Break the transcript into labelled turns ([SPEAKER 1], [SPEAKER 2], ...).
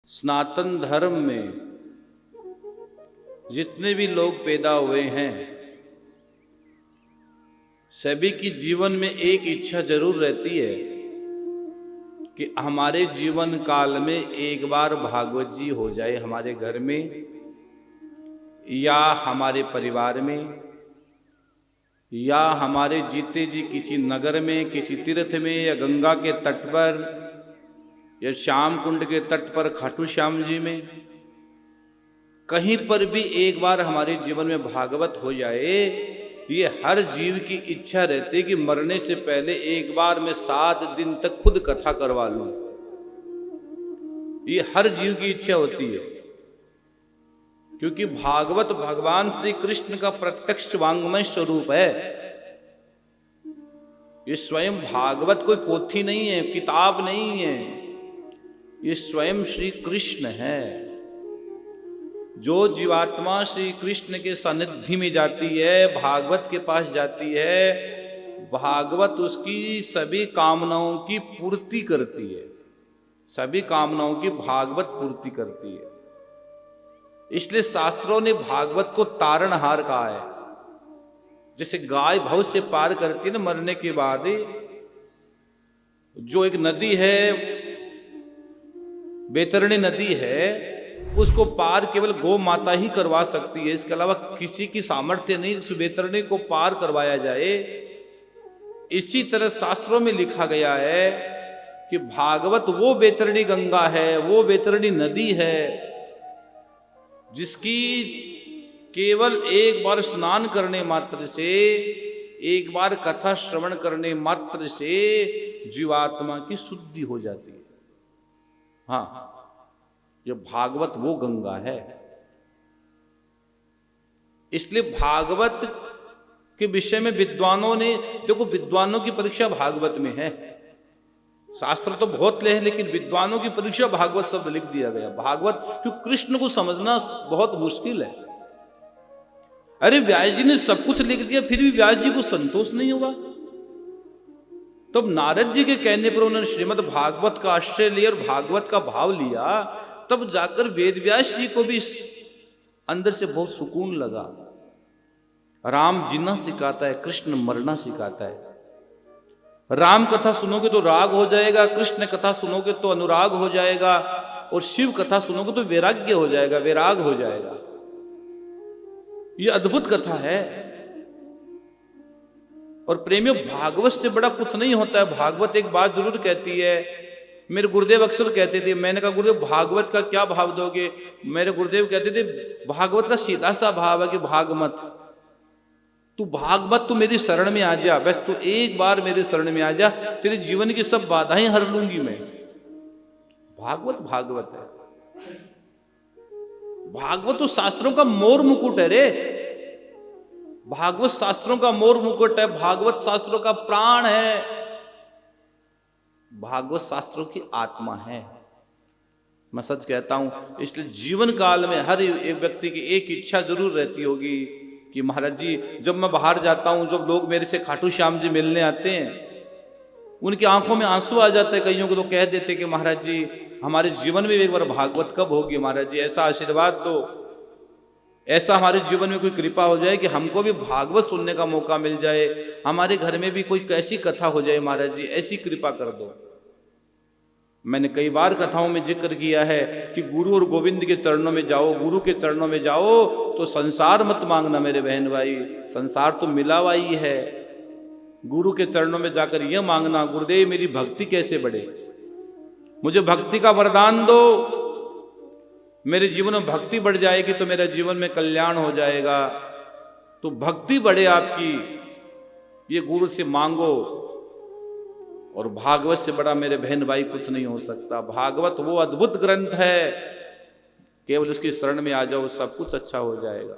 [SPEAKER 1] सनातन धर्म में जितने भी लोग पैदा हुए हैं सभी की जीवन में एक इच्छा जरूर रहती है कि हमारे जीवन काल में एक बार भागवत जी हो जाए हमारे घर में या हमारे परिवार में या हमारे जीते जी किसी नगर में, किसी तीर्थ में या गंगा के तट पर या श्याम कुंड के तट पर खाटू श्याम जी में, कहीं पर भी एक बार हमारे जीवन में भागवत हो जाए। ये हर जीव की इच्छा रहती है कि मरने से पहले एक बार मैं 7 दिन तक खुद कथा करवा लूं। ये हर जीव की इच्छा होती है, क्योंकि भागवत भगवान श्री कृष्ण का प्रत्यक्ष वांग्मय स्वरूप है। ये स्वयं भागवत कोई पोथी नहीं है, किताब नहीं है, ये स्वयं श्री कृष्ण है। जो जीवात्मा श्री कृष्ण के सानिध्य में जाती है, भागवत के पास जाती है, भागवत उसकी सभी कामनाओं की पूर्ति करती है, सभी कामनाओं की भागवत पूर्ति करती है। इसलिए शास्त्रों ने भागवत को तारणहार कहा है। जैसे गाय भव से पार करती है ना मरने के बाद, जो एक नदी है बैतरणी नदी है, उसको पार केवल गौ माता ही करवा सकती है, इसके अलावा किसी की सामर्थ्य नहीं उस बैतरणी को पार करवाया जाए। इसी तरह शास्त्रों में लिखा गया है कि भागवत वो बैतरणी गंगा है, वो बैतरणी नदी है जिसकी केवल एक बार स्नान करने मात्र से, एक बार कथा श्रवण करने मात्र से जीवात्मा की शुद्धि हो जाती है। हाँ, ये भागवत वो गंगा है। इसलिए भागवत के विषय में विद्वानों ने, देखो विद्वानों की परीक्षा भागवत में है। शास्त्र तो बहुत ले हैं, लेकिन विद्वानों की परीक्षा भागवत शब्द लिख दिया गया। भागवत क्यों, कृष्ण को समझना बहुत मुश्किल है। अरे व्यास जी ने सब कुछ लिख दिया, फिर भी व्यास जी को संतोष नहीं हुआ। तब नारद जी के कहने पर उन्होंने श्रीमद् भागवत का आश्रय लिया और भागवत का भाव लिया। तब जाकर वेद व्यास जी को भी अंदर से बहुत सुकून लगा। राम जीना सिखाता है, कृष्ण मरना सिखाता है। राम कथा सुनोगे तो राग हो जाएगा, कृष्ण कथा सुनोगे तो अनुराग हो जाएगा, और शिव कथा सुनोगे तो वैराग्य हो जाएगा, वैराग हो जाएगा। ये अद्भुत कथा है। और प्रेमियों, भागवत से बड़ा कुछ नहीं होता है। भागवत एक बात जरूर कहती है, मेरे गुरुदेव अक्सर कहते थे, मैंने कहा गुरुदेव भागवत का क्या भाव दोगे? मेरे गुरुदेव कहते थे भागवत का सीधा सा भाव है कि भाग मत, तू भाग मत, तू मेरी शरण में आ जा, बस तू एक बार मेरे शरण में आ जा, तेरे जीवन की सब बाधाएं हर लूंगी मैं। भागवत भागवत है। भागवत तो शास्त्रों का मोर मुकुट है रे। भागवत शास्त्रों का मोर मुकुट है, भागवत शास्त्रों का प्राण है, भागवत शास्त्रों की आत्मा है। मैं सच कहता हूं। इसलिए जीवन काल में हर एक व्यक्ति की एक इच्छा जरूर रहती होगी कि महाराज जी, जब मैं बाहर जाता हूं, जब लोग मेरे से खाटू श्याम जी मिलने आते हैं, उनकी आंखों में आंसू आ जाते हैं। कईयों को तो कह देते कि महाराज जी हमारे जीवन में एक बार भागवत कब होगी, महाराज जी ऐसा आशीर्वाद दो, ऐसा हमारे जीवन में कोई कृपा हो जाए कि हमको भी भागवत सुनने का मौका मिल जाए, हमारे घर में भी कोई कैसी कथा हो जाए, महाराज जी ऐसी कृपा कर दो। मैंने कई बार कथाओं में जिक्र किया है कि गुरु और गोविंद के चरणों में जाओ, गुरु के चरणों में जाओ तो संसार मत मांगना मेरे बहन भाई, संसार तो मिला हुआ ही है। गुरु के चरणों में जाकर यह मांगना, गुरुदेव मेरी भक्ति कैसे बढ़े, मुझे भक्ति का वरदान दो, मेरे जीवन में भक्ति बढ़ जाएगी तो मेरे जीवन में कल्याण हो जाएगा। तो भक्ति बढ़े आपकी, ये गुरु से मांगो। और भागवत से बड़ा मेरे बहन भाई कुछ नहीं हो सकता। भागवत वो अद्भुत ग्रंथ है, केवल उसकी शरण में आ जाओ, सब कुछ अच्छा हो जाएगा।